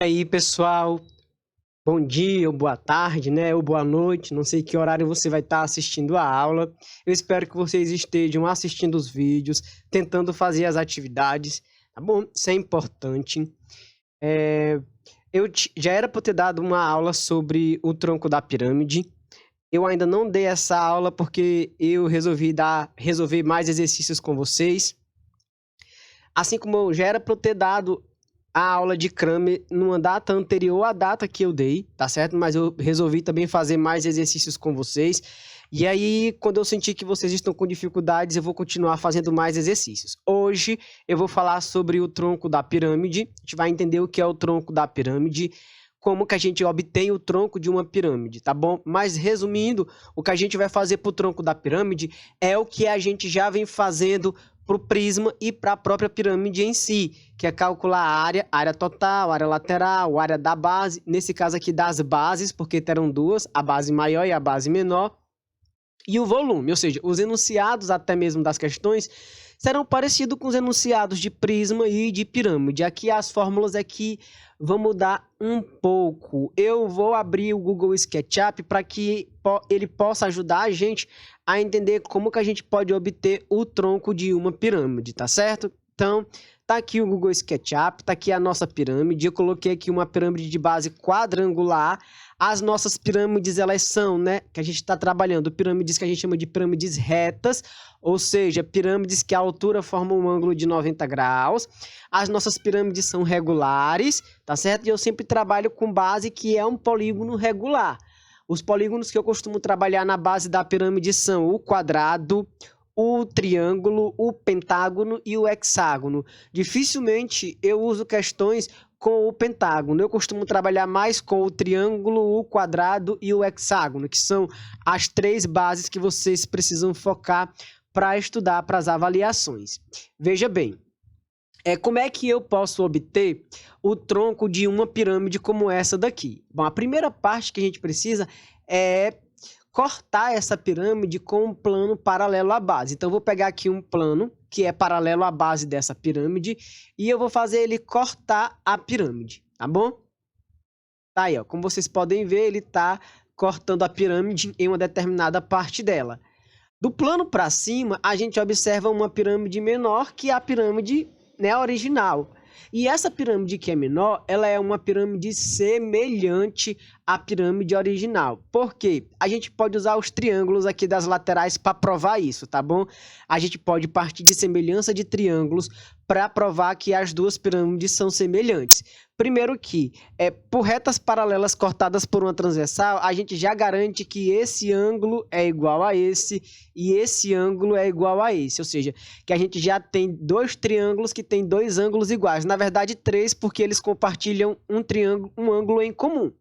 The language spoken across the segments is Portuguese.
Aí, pessoal, bom dia, ou boa tarde, né, ou boa noite, não sei que horário você vai estar assistindo a aula. Eu espero que vocês estejam assistindo os vídeos, tentando fazer as atividades, tá bom? Isso é importante. Já era para eu ter dado uma aula sobre o tronco da pirâmide. Eu ainda não dei essa aula porque eu resolvi mais exercícios com vocês. Assim como eu já era para eu ter dado a aula de Kramer numa data anterior à data que eu dei, tá certo? Mas eu resolvi também fazer mais exercícios com vocês. E aí, quando eu sentir que vocês estão com dificuldades, eu vou continuar fazendo mais exercícios. Hoje, eu vou falar sobre o tronco da pirâmide. A gente vai entender o que é o tronco da pirâmide, como que a gente obtém o tronco de uma pirâmide, tá bom? Mas, resumindo, o que a gente vai fazer para o tronco da pirâmide é o que a gente já vem fazendo para o prisma e para a própria pirâmide em si, que é calcular a área total, a área lateral, a área da base, nesse caso aqui das bases, porque terão duas, a base maior e a base menor, e o volume, ou seja, os enunciados até mesmo das questões serão parecidos com os enunciados de prisma e de pirâmide. Aqui as fórmulas aqui vão mudar um pouco. Eu vou abrir o Google SketchUp para que ele possa ajudar a gente a entender como que a gente pode obter o tronco de uma pirâmide, tá certo? Então, tá aqui o Google SketchUp, tá aqui a nossa pirâmide. Eu coloquei aqui uma pirâmide de base quadrangular. As nossas pirâmides, elas são, né, que a gente está trabalhando, pirâmides que a gente chama de pirâmides retas, ou seja, pirâmides que a altura forma um ângulo de 90 graus. As nossas pirâmides são regulares, tá certo? E eu sempre trabalho com base que é um polígono regular. Os polígonos que eu costumo trabalhar na base da pirâmide são o quadrado, o triângulo, o pentágono e o hexágono. Dificilmente eu uso questões com o pentágono. Eu costumo trabalhar mais com o triângulo, o quadrado e o hexágono, que são as três bases que vocês precisam focar para estudar para as avaliações. Veja bem, como é que eu posso obter o tronco de uma pirâmide como essa daqui? Bom, a primeira parte que a gente precisa é cortar essa pirâmide com um plano paralelo à base. Então, eu vou pegar aqui um plano que é paralelo à base dessa pirâmide e eu vou fazer ele cortar a pirâmide, tá bom? Tá aí, ó. Como vocês podem ver, ele está cortando a pirâmide em uma determinada parte dela. Do plano para cima, a gente observa uma pirâmide menor que a pirâmide, né, original. E essa pirâmide que é menor, ela é uma pirâmide semelhante à pirâmide original. Por quê? A gente pode usar os triângulos aqui das laterais para provar isso, tá bom? A gente pode partir de semelhança de triângulos para provar que as duas pirâmides são semelhantes. Primeiro que, por retas paralelas cortadas por uma transversal, a gente já garante que esse ângulo é igual a esse e esse ângulo é igual a esse. Ou seja, que a gente já tem dois triângulos que têm dois ângulos iguais. Na verdade, três, porque eles compartilham um ângulo em comum.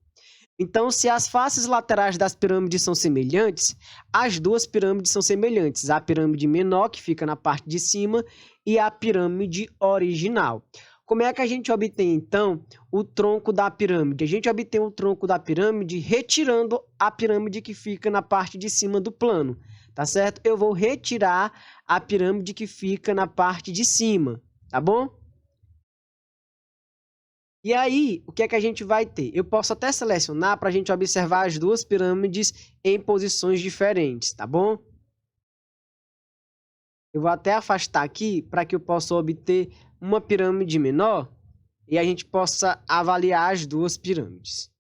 Então, se as faces laterais das pirâmides são semelhantes, as duas pirâmides são semelhantes. A pirâmide menor, que fica na parte de cima, e a pirâmide original. Como é que a gente obtém, então, o tronco da pirâmide? A gente obtém o tronco da pirâmide retirando a pirâmide que fica na parte de cima do plano, tá certo? Eu vou retirar a pirâmide que fica na parte de cima, tá bom? E aí, o que é que a gente vai ter? Eu posso até selecionar para a gente observar as duas pirâmides em posições diferentes, tá bom? Eu vou até afastar aqui para que eu possa obter uma pirâmide menor e a gente possa avaliar as duas pirâmides.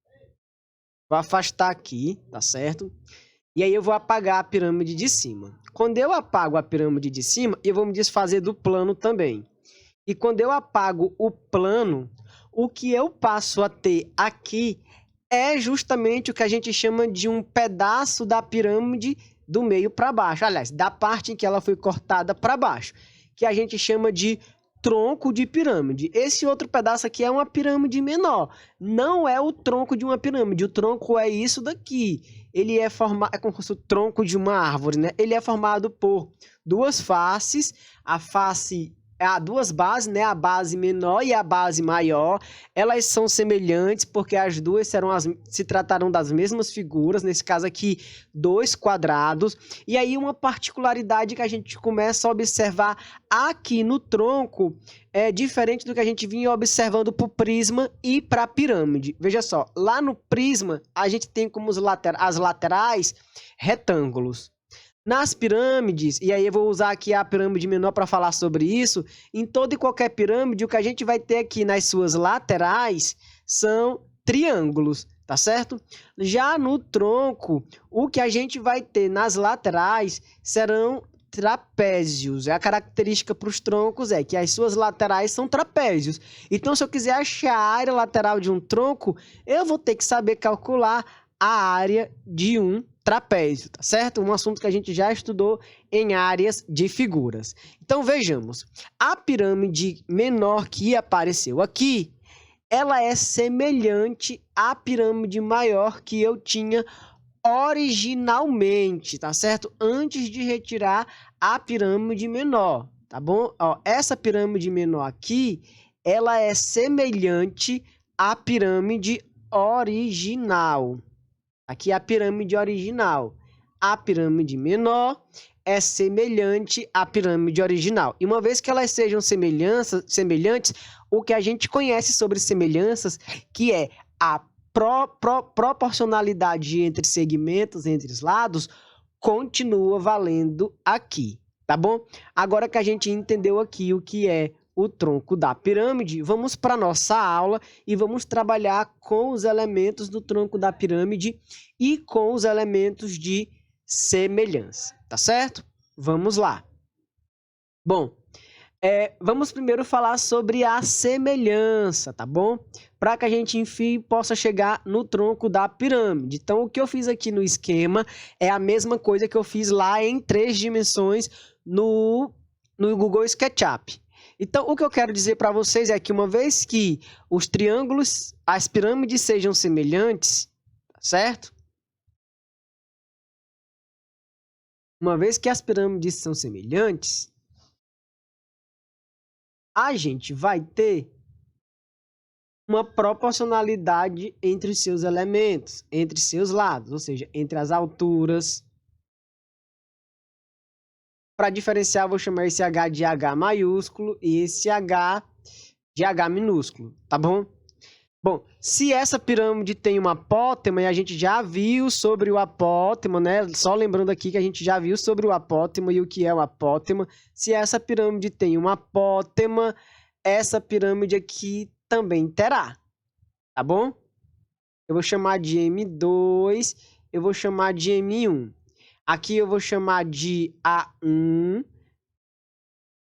Vou afastar aqui, tá certo? E aí eu vou apagar a pirâmide de cima. Quando eu apago a pirâmide de cima, eu vou me desfazer do plano também. E quando eu apago o plano, o que eu passo a ter aqui é justamente o que a gente chama de um pedaço da pirâmide do meio para baixo. Aliás, da parte em que ela foi cortada para baixo, que a gente chama de tronco de pirâmide. Esse outro pedaço aqui é uma pirâmide menor. Não é o tronco de uma pirâmide. O tronco é isso daqui. Ele é formado, é como se fosse o tronco de uma árvore, né? Ele é formado por duas faces. A face duas bases, né? A base menor e a base maior, elas são semelhantes porque as duas se tratarão das mesmas figuras, nesse caso aqui, dois quadrados. E aí uma particularidade que a gente começa a observar aqui no tronco é diferente do que a gente vinha observando para o prisma e para a pirâmide. Veja só, lá no prisma a gente tem como as laterais retângulos. Nas pirâmides, e aí eu vou usar aqui a pirâmide menor para falar sobre isso, em toda e qualquer pirâmide, o que a gente vai ter aqui nas suas laterais são triângulos, tá certo? Já no tronco, o que a gente vai ter nas laterais serão trapézios. A característica para os troncos é que as suas laterais são trapézios. Então, se eu quiser achar a área lateral de um tronco, eu vou ter que saber calcular a área de um trapézio, tá certo? Um assunto que a gente já estudou em áreas de figuras. Então, vejamos. A pirâmide menor que apareceu aqui, ela é semelhante à pirâmide maior que eu tinha originalmente, tá certo? Antes de retirar a pirâmide menor, tá bom? Ó, essa pirâmide menor aqui, ela é semelhante à pirâmide original. Aqui é a pirâmide original. A pirâmide menor é semelhante à pirâmide original. E uma vez que elas sejam semelhantes, o que a gente conhece sobre semelhanças, que é a proporcionalidade entre segmentos, entre os lados, continua valendo aqui, tá bom? Agora que a gente entendeu aqui o que é o tronco da pirâmide, vamos para a nossa aula e vamos trabalhar com os elementos do tronco da pirâmide e com os elementos de semelhança, tá certo? Vamos lá. Bom, vamos primeiro falar sobre a semelhança, tá bom? Para que a gente, enfim, possa chegar no tronco da pirâmide. Então, o que eu fiz aqui no esquema é a mesma coisa que eu fiz lá em 3 dimensões no Google SketchUp. Então, o que eu quero dizer para vocês é que uma vez que os triângulos, as pirâmides sejam semelhantes, certo? Uma vez que as pirâmides são semelhantes, a gente vai ter uma proporcionalidade entre os seus elementos, entre seus lados, ou seja, entre as alturas. Para diferenciar, eu vou chamar esse H de H maiúsculo e esse H de H minúsculo, tá bom? Bom, se essa pirâmide tem uma apótema, e a gente já viu sobre o apótema, né? Só lembrando aqui que a gente já viu sobre o apótema e o que é o apótema. Se essa pirâmide tem uma apótema, essa pirâmide aqui também terá, tá bom? Eu vou chamar de M2, eu vou chamar de M1. Aqui eu vou chamar de A1,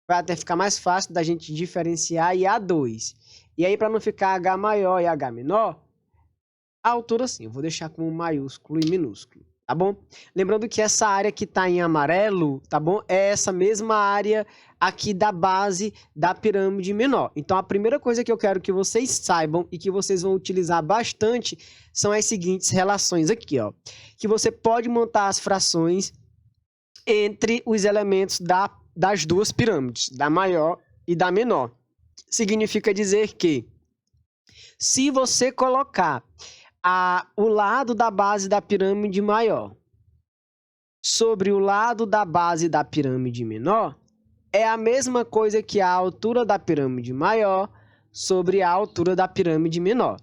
vai até ficar mais fácil da gente diferenciar, e A2. E aí, para não ficar H maior e H menor, a altura sim, eu vou deixar como maiúsculo e minúsculo, tá bom? Lembrando que essa área que está em amarelo, tá bom? É essa mesma área aqui da base da pirâmide menor. Então, a primeira coisa que eu quero que vocês saibam e que vocês vão utilizar bastante são as seguintes relações aqui, ó. Que você pode montar as frações entre os elementos das duas pirâmides, da maior e da menor. Significa dizer que se você colocar o lado da base da pirâmide maior sobre o lado da base da pirâmide menor, é a mesma coisa que a altura da pirâmide maior sobre a altura da pirâmide menor.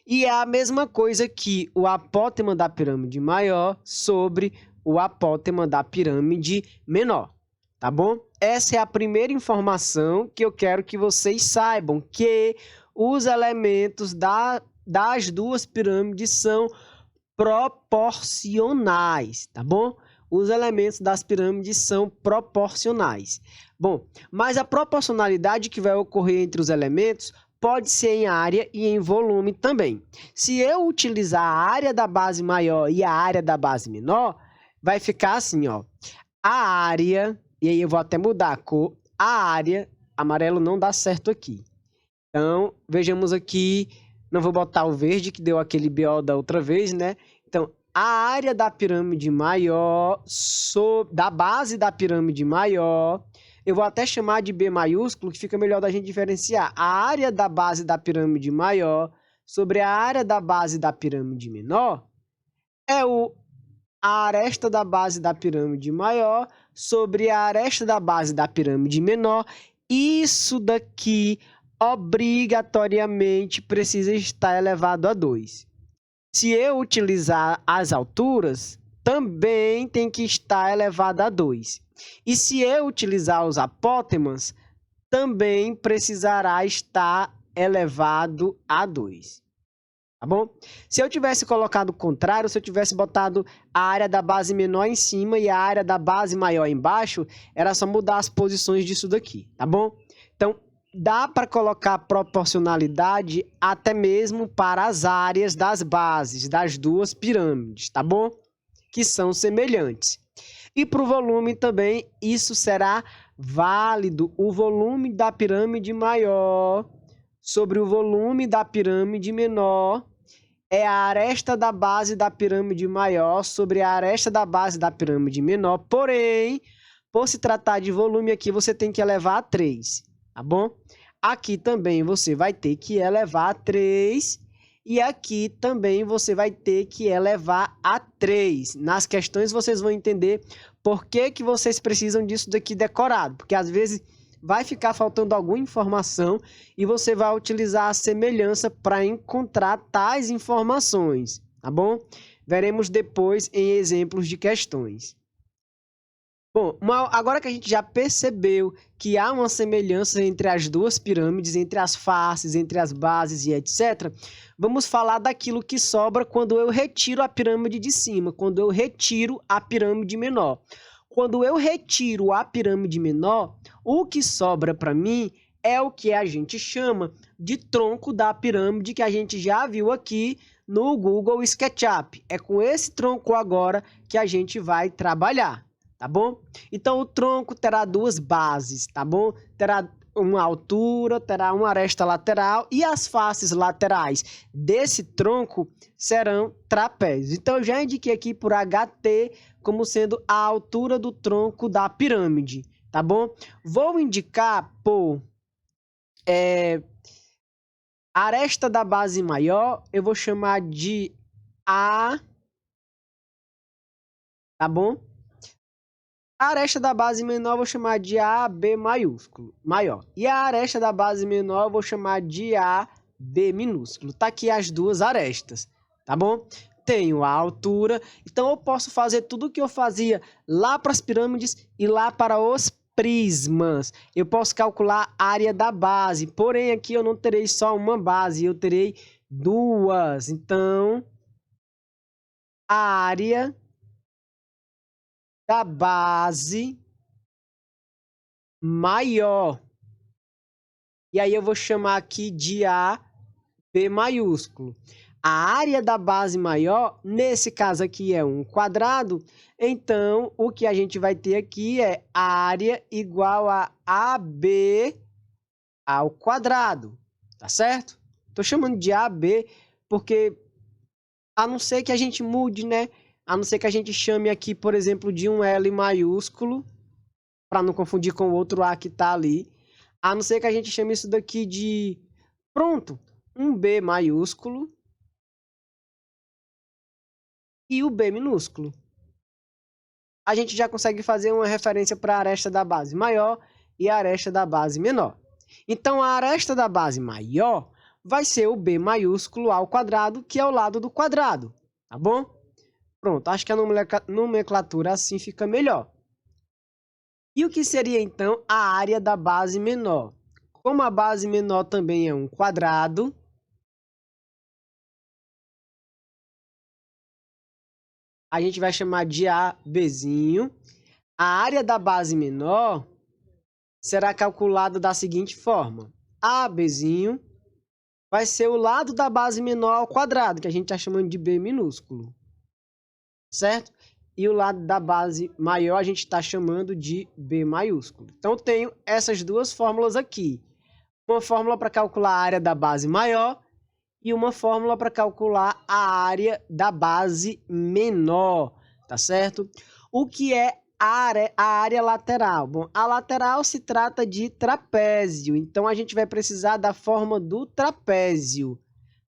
E é a mesma coisa que o apótema da pirâmide maior sobre o apótema da pirâmide menor, tá bom? Essa é a primeira informação que eu quero que vocês saibam, que os elementos das duas pirâmides são proporcionais, tá bom? Os elementos das pirâmides são proporcionais. Bom, mas a proporcionalidade que vai ocorrer entre os elementos pode ser em área e em volume também. Se eu utilizar a área da base maior e a área da base menor, vai ficar assim, ó. A área, e aí eu vou até mudar a cor, a área, amarelo não dá certo aqui. Então, vejamos aqui, não vou botar o verde que deu aquele BO da outra vez, né? Então, a área da pirâmide maior, da base da pirâmide maior, eu vou até chamar de B maiúsculo, que fica melhor da gente diferenciar. A área da base da pirâmide maior sobre a área da base da pirâmide menor é a aresta da base da pirâmide maior sobre a aresta da base da pirâmide menor. Isso daqui obrigatoriamente precisa estar elevado a 2. Se eu utilizar as alturas, também tem que estar elevado a 2. E se eu utilizar os apótemas, também precisará estar elevado a 2. Tá bom? Se eu tivesse colocado o contrário, se eu tivesse botado a área da base menor em cima e a área da base maior embaixo, era só mudar as posições disso daqui, tá bom? Então, dá para colocar proporcionalidade até mesmo para as áreas das bases das duas pirâmides, tá bom? Que são semelhantes. E para o volume também, isso será válido. O volume da pirâmide maior sobre o volume da pirâmide menor é a aresta da base da pirâmide maior sobre a aresta da base da pirâmide menor. Porém, por se tratar de volume aqui, você tem que elevar a 3, tá bom? Aqui também você vai ter que elevar a 3 e aqui também você vai ter que elevar a 3. Nas questões vocês vão entender por que vocês precisam disso daqui decorado, porque às vezes vai ficar faltando alguma informação e você vai utilizar a semelhança para encontrar tais informações, tá bom? Veremos depois em exemplos de questões. Bom, agora que a gente já percebeu que há uma semelhança entre as duas pirâmides, entre as faces, entre as bases e etc., vamos falar daquilo que sobra quando eu retiro a pirâmide de cima, quando eu retiro a pirâmide menor. Quando eu retiro a pirâmide menor, o que sobra para mim é o que a gente chama de tronco da pirâmide, que a gente já viu aqui no Google SketchUp. É com esse tronco agora que a gente vai trabalhar, tá bom? Então, o tronco terá duas bases, tá bom? Terá uma altura, terá uma aresta lateral e as faces laterais desse tronco serão trapézios. Então, eu já indiquei aqui por HT como sendo a altura do tronco da pirâmide, tá bom? Vou indicar por aresta da base maior, eu vou chamar de A, tá bom? A aresta da base menor eu vou chamar de AB maiúsculo, maior. E a aresta da base menor eu vou chamar de AB minúsculo. Tá aqui as duas arestas, tá bom? Tenho a altura, então eu posso fazer tudo o que eu fazia lá para as pirâmides e lá para os prismas. Eu posso calcular a área da base, porém aqui eu não terei só uma base, eu terei duas. Então, a área da base maior. E aí eu vou chamar aqui de AB maiúsculo. A área da base maior, nesse caso aqui é um quadrado, então o que a gente vai ter aqui é a área igual a AB ao quadrado, tá certo? Tô chamando de AB porque, a não ser que a gente mude, né? A não ser que a gente chame aqui, por exemplo, de um L maiúsculo, para não confundir com o outro A que tá ali. A não ser que a gente chame isso daqui de, pronto, um B maiúsculo e o B minúsculo. A gente já consegue fazer uma referência para a aresta da base maior e a aresta da base menor. Então, a aresta da base maior vai ser o B maiúsculo ao quadrado, que é o lado do quadrado, tá bom? Pronto, acho que a nomenclatura assim fica melhor. E o que seria, então, a área da base menor? Como a base menor também é um quadrado, a gente vai chamar de ABzinho. A área da base menor será calculada da seguinte forma. ABzinho vai ser o lado da base menor ao quadrado, que a gente está chamando de B minúsculo, certo? E o lado da base maior a gente está chamando de B maiúsculo. Então, eu tenho essas duas fórmulas aqui. Uma fórmula para calcular a área da base maior e uma fórmula para calcular a área da base menor, tá certo? O que é a área lateral. Bom, a lateral se trata de trapézio, então a gente vai precisar da forma do trapézio.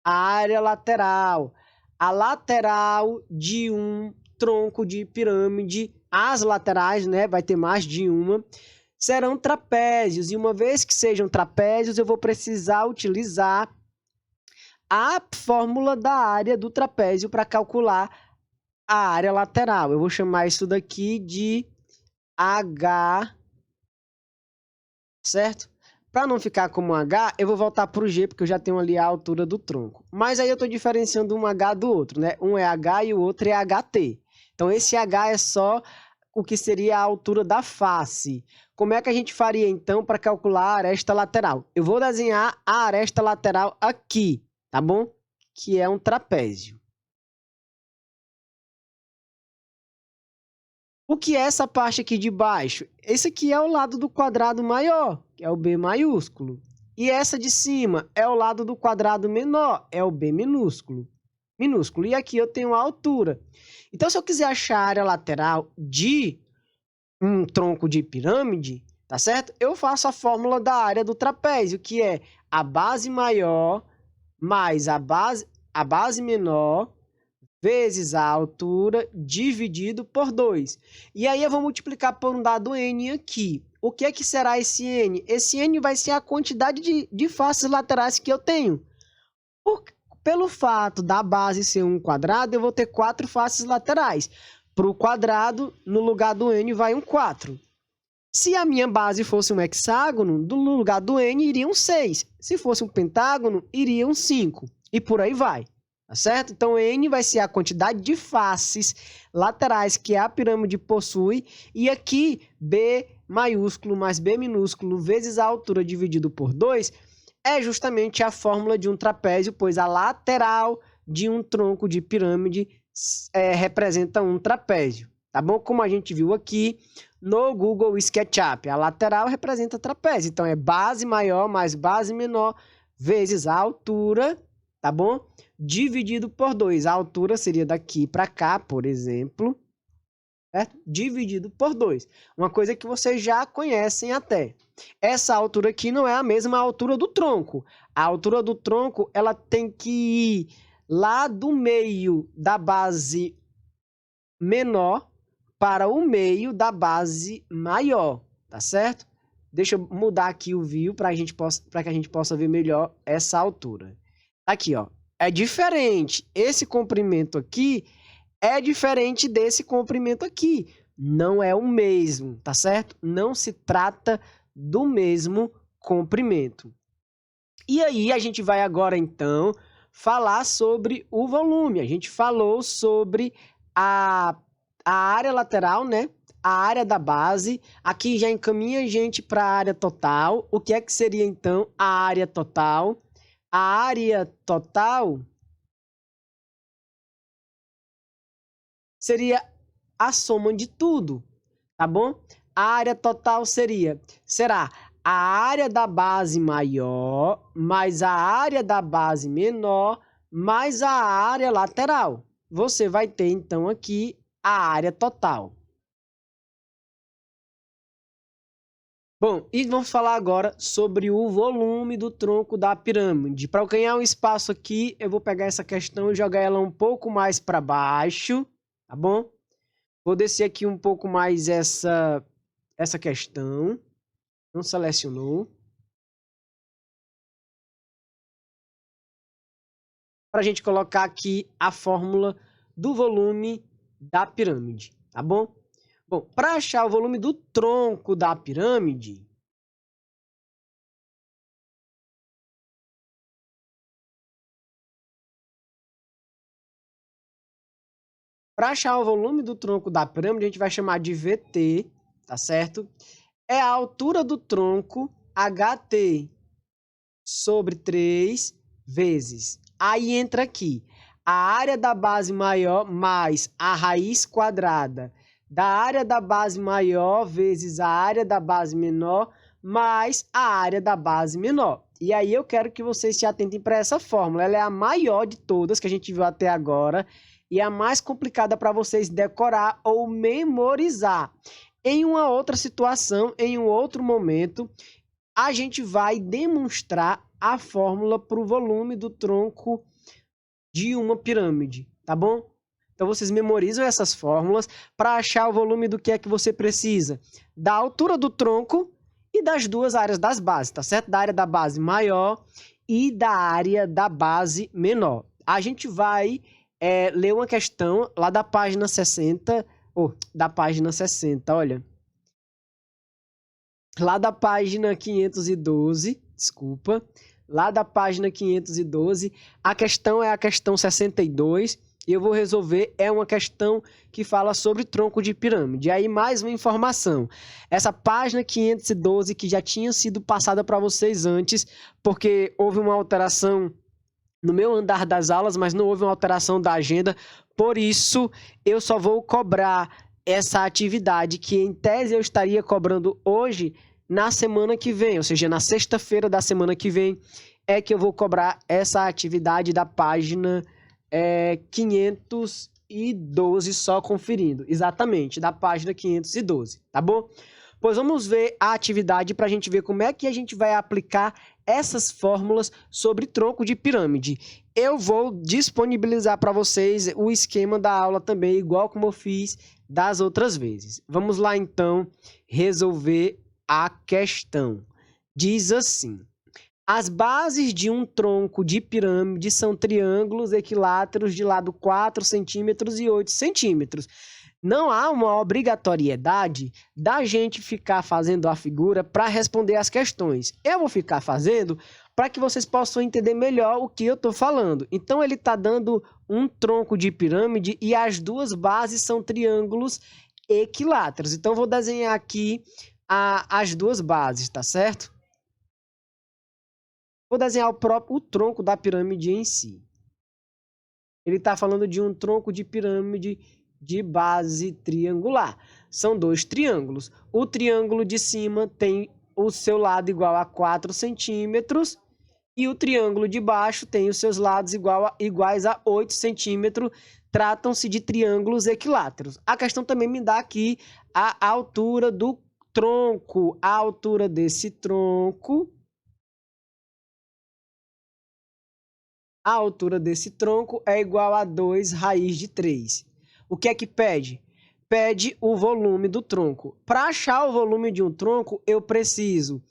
A área lateral. A lateral de um tronco de pirâmide, as laterais, né, vai ter mais de uma, serão trapézios. E uma vez que sejam trapézios, eu vou precisar utilizar a fórmula da área do trapézio para calcular a área lateral. Eu vou chamar isso daqui de H, certo? Para não ficar como um H, eu vou voltar para o G, porque eu já tenho ali a altura do tronco. Mas aí eu estou diferenciando um H do outro, né? Um é H e o outro é HT. Então, esse H é só o que seria a altura da face. Como é que a gente faria, então, para calcular a aresta lateral? Eu vou desenhar a aresta lateral aqui, tá bom? Que é um trapézio. O que é essa parte aqui de baixo? Esse aqui é o lado do quadrado maior, que é o B maiúsculo. E essa de cima é o lado do quadrado menor, é o B minúsculo. E aqui eu tenho a altura. Então, se eu quiser achar a área lateral de um tronco de pirâmide, tá certo? Eu faço a fórmula da área do trapézio, que é a base maior mais a base menor vezes a altura dividido por 2. E aí eu vou multiplicar por um dado n aqui. O que é que será esse n? Esse n vai ser a quantidade de faces laterais que eu tenho. Pelo fato da base ser um quadrado, eu vou ter 4 faces laterais. Para o quadrado, no lugar do n vai um 4. Se a minha base fosse um hexágono, no lugar do n iriam 6. Se fosse um pentágono, iriam 5. E por aí vai. Tá certo? Então, n vai ser a quantidade de faces laterais que a pirâmide possui. E aqui, B maiúsculo mais B minúsculo vezes a altura dividido por 2 é justamente a fórmula de um trapézio, pois a lateral de um tronco de pirâmide representa um trapézio. Tá bom? Como a gente viu aqui no Google SketchUp, a lateral representa trapézio. Então, é base maior mais base menor vezes a altura, tá bom? Dividido por 2. A altura seria daqui para cá, por exemplo, certo? Dividido por 2. Uma coisa que vocês já conhecem até. Essa altura aqui não é a mesma altura do tronco. A altura do tronco, ela tem que ir lá do meio da base menor para o meio da base maior, tá certo? Deixa eu mudar aqui o view para que a gente possa ver melhor essa altura. Aqui, ó. É diferente. Esse comprimento aqui é diferente desse comprimento aqui. Não é o mesmo, tá certo? Não se trata do mesmo comprimento. E aí, a gente vai agora, então, falar sobre o volume. A gente falou sobre a área lateral, né? A área da base. Aqui já encaminha a gente para a área total. O que é que seria, então, a área total? A área total seria a soma de tudo, tá bom? A área total será a área da base maior mais a área da base menor mais a área lateral. Você vai ter, então, aqui a área total. Bom, e vamos falar agora sobre o volume do tronco da pirâmide. Para eu ganhar um espaço aqui, eu vou pegar essa questão e jogar ela um pouco mais para baixo, tá bom? Vou descer aqui um pouco mais essa questão. Não selecionou. Para a gente colocar aqui a fórmula do volume da pirâmide, tá bom? Bom, para achar o volume do tronco da pirâmide, a gente vai chamar de VT, tá certo? É a altura do tronco HT sobre 3 vezes. Aí entra aqui a área da base maior mais a raiz quadrada da área da base maior vezes a área da base menor mais a área da base menor. E aí eu quero que vocês se atentem para essa fórmula. Ela é a maior de todas que a gente viu até agora. e a mais complicada para vocês decorar ou memorizar. Em uma outra situação, em um outro momento, a gente vai demonstrar a fórmula para o volume do tronco de uma pirâmide, tá bom? Então, vocês memorizam essas fórmulas para achar o volume do que é que você precisa. Da altura do tronco e das duas áreas das bases, tá certo? Da área da base maior e da área da base menor. A gente vai ler uma questão lá da página 60, olha. Lá da página 512, desculpa. Lá da página 512, a questão é a questão 62, e eu vou resolver, é uma questão que fala sobre tronco de pirâmide. Aí mais uma informação, essa página 512 que já tinha sido passada para vocês antes, porque houve uma alteração no meu andar das aulas, mas não houve uma alteração da agenda, por isso eu só vou cobrar essa atividade que em tese eu estaria cobrando hoje, na semana que vem, ou seja, na sexta-feira da semana que vem, é que eu vou cobrar essa atividade da página 512, só conferindo. Exatamente, da página 512, tá bom? Pois vamos ver a atividade para a gente ver como é que a gente vai aplicar essas fórmulas sobre tronco de pirâmide. Eu vou disponibilizar para vocês o esquema da aula também, igual como eu fiz das outras vezes. Vamos lá, então, resolver a questão. Diz assim: as bases de um tronco de pirâmide são triângulos equiláteros de lado 4 centímetros e 8 centímetros. Não há uma obrigatoriedade da gente ficar fazendo a figura para responder as questões. Eu vou ficar fazendo para que vocês possam entender melhor o que eu estou falando. Então, ele está dando um tronco de pirâmide e as duas bases são triângulos equiláteros. Então, eu vou desenhar aqui as duas bases, tá certo? Vou desenhar o tronco da pirâmide em si. Ele está falando de um tronco de pirâmide de base triangular. São dois triângulos. O triângulo de cima tem o seu lado igual a 4 centímetros e o triângulo de baixo tem os seus lados iguais a 8 centímetros. Tratam-se de triângulos equiláteros. A questão também me dá aqui a altura do tronco. A altura desse tronco... A altura desse tronco é igual a 2 raiz de 3. O que é que pede? Pede o volume do tronco. Para achar o volume de um tronco, eu preciso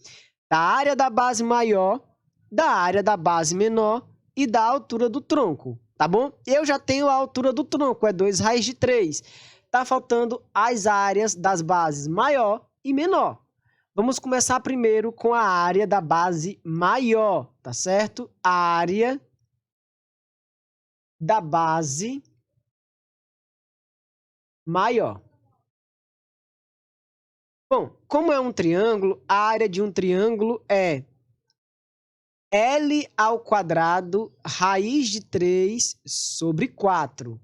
da área da base maior, da área da base menor e da altura do tronco, tá bom? Eu já tenho a altura do tronco, é 2 raiz de 3. Tá faltando as áreas das bases maior e menor. Vamos começar primeiro com a área da base maior, tá certo? A área da base maior. Bom, como é um triângulo, a área de um triângulo é L ao quadrado raiz de 3 sobre 4.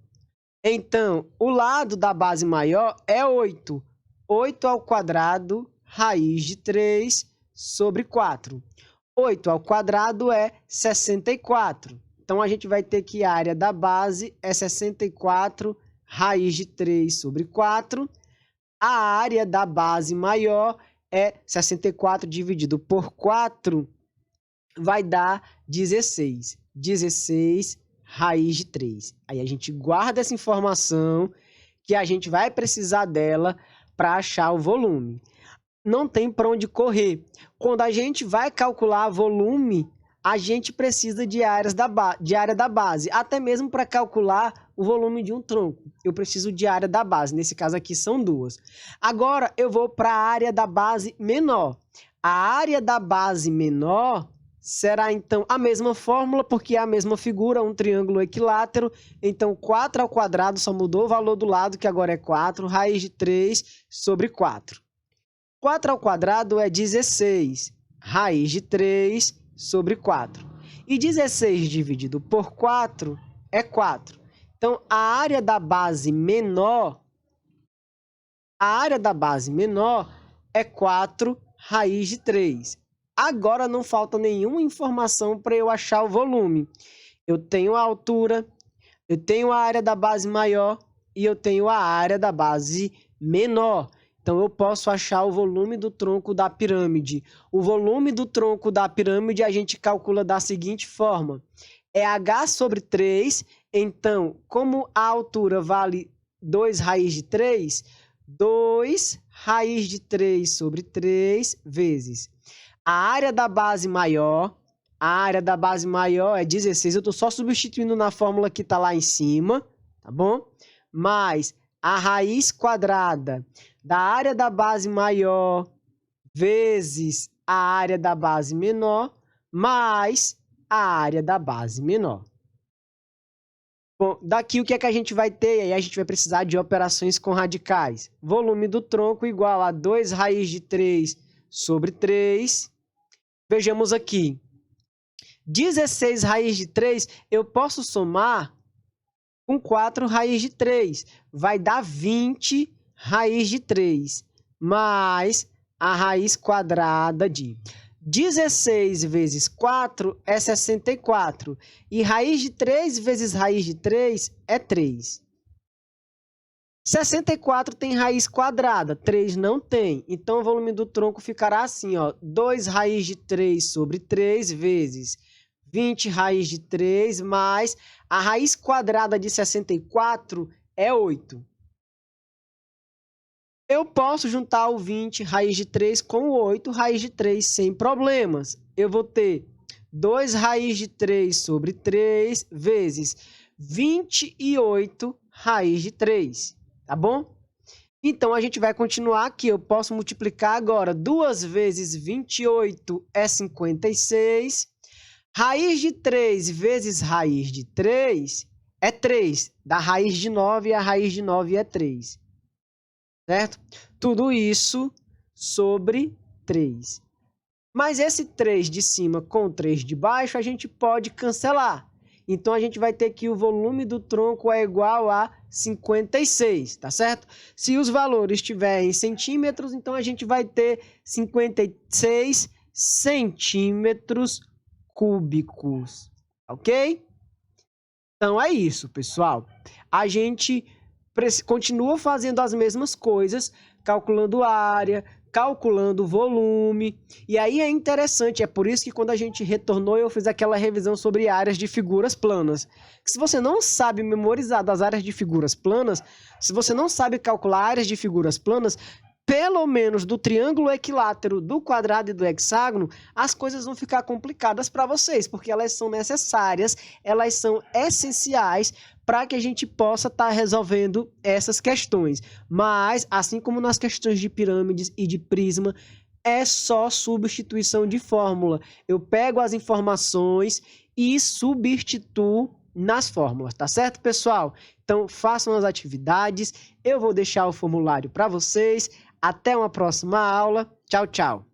Então, o lado da base maior é 8. 8 ao quadrado raiz de 3 sobre 4. 8 ao quadrado é 64. Então, a gente vai ter que a área da base é 64 raiz de 3 sobre 4. A área da base maior é 64 dividido por 4, vai dar 16. 16 raiz de 3. Aí a gente guarda essa informação, que a gente vai precisar dela para achar o volume. Não tem para onde correr. Quando a gente vai calcular volume, a gente precisa de área da base, até mesmo para calcular o volume de um tronco. Eu preciso de área da base, nesse caso aqui são duas. Agora eu vou para a área da base menor. A área da base menor será então a mesma fórmula, porque é a mesma figura, um triângulo equilátero. Então 4 ao quadrado só mudou o valor do lado, que agora é 4, raiz de 3 sobre 4. 4 ao quadrado é 16, raiz de 3 sobre 4. E 16 dividido por 4 é 4. Então, a área da base menor é 4 raiz de 3. Agora não falta nenhuma informação para eu achar o volume. Eu tenho a altura, Eu tenho a área da base maior e eu tenho a área da base menor. Então, eu posso achar o volume do tronco da pirâmide. O volume do tronco da pirâmide a gente calcula da seguinte forma. É h sobre 3. Então, como a altura vale 2 raiz de 3, 2 raiz de 3 sobre 3 vezes a área da base maior. A área da base maior é 16. Eu estou só substituindo na fórmula que está lá em cima, tá bom? Mais a raiz quadrada da área da base maior vezes a área da base menor, mais a área da base menor. Bom, daqui o que é que a gente vai ter? Aí a gente vai precisar de operações com radicais. Volume do tronco igual a 2 raiz de 3 sobre 3. Vejamos aqui. 16 raiz de 3, eu posso somar com 4 raiz de 3. Vai dar 20 raiz de 3, mais a raiz quadrada de 16 vezes 4 é 64. E raiz de 3 vezes raiz de 3 é 3. 64 tem raiz quadrada, 3 não tem. Então, o volume do tronco ficará assim, ó, 2 raiz de 3 sobre 3 vezes 20 raiz de 3 mais a raiz quadrada de 64 é 8. Eu posso juntar o 20 raiz de 3 com o 8 raiz de 3 sem problemas. Eu vou ter 2 raiz de 3 sobre 3 vezes 28 raiz de 3, tá bom? Então, a gente vai continuar aqui. Eu posso multiplicar agora. 2 vezes 28 é 56. Raiz de 3 vezes raiz de 3 é 3. Da raiz de 9, a raiz de 9 é 3. Certo? Tudo isso sobre 3. Mas esse 3 de cima com o 3 de baixo, a gente pode cancelar. Então, a gente vai ter que o volume do tronco é igual a 56, tá certo? Se os valores estiverem em centímetros, então a gente vai ter 56 centímetros cúbicos, ok? Então, é isso, pessoal. A gente continua fazendo as mesmas coisas, calculando área, calculando volume. E aí é interessante, é por isso que quando a gente retornou, eu fiz aquela revisão sobre áreas de figuras planas. Se você não sabe memorizar das áreas de figuras planas, se você não sabe calcular áreas de figuras planas, pelo menos do triângulo equilátero, do quadrado e do hexágono, as coisas vão ficar complicadas para vocês, porque elas são necessárias, elas são essenciais para que a gente possa estar resolvendo essas questões. Mas, assim como nas questões de pirâmides e de prisma, é só substituição de fórmula. Eu pego as informações e substituo nas fórmulas, tá certo, pessoal? Então, façam as atividades, eu vou deixar o formulário para vocês. Até uma próxima aula. Tchau, tchau.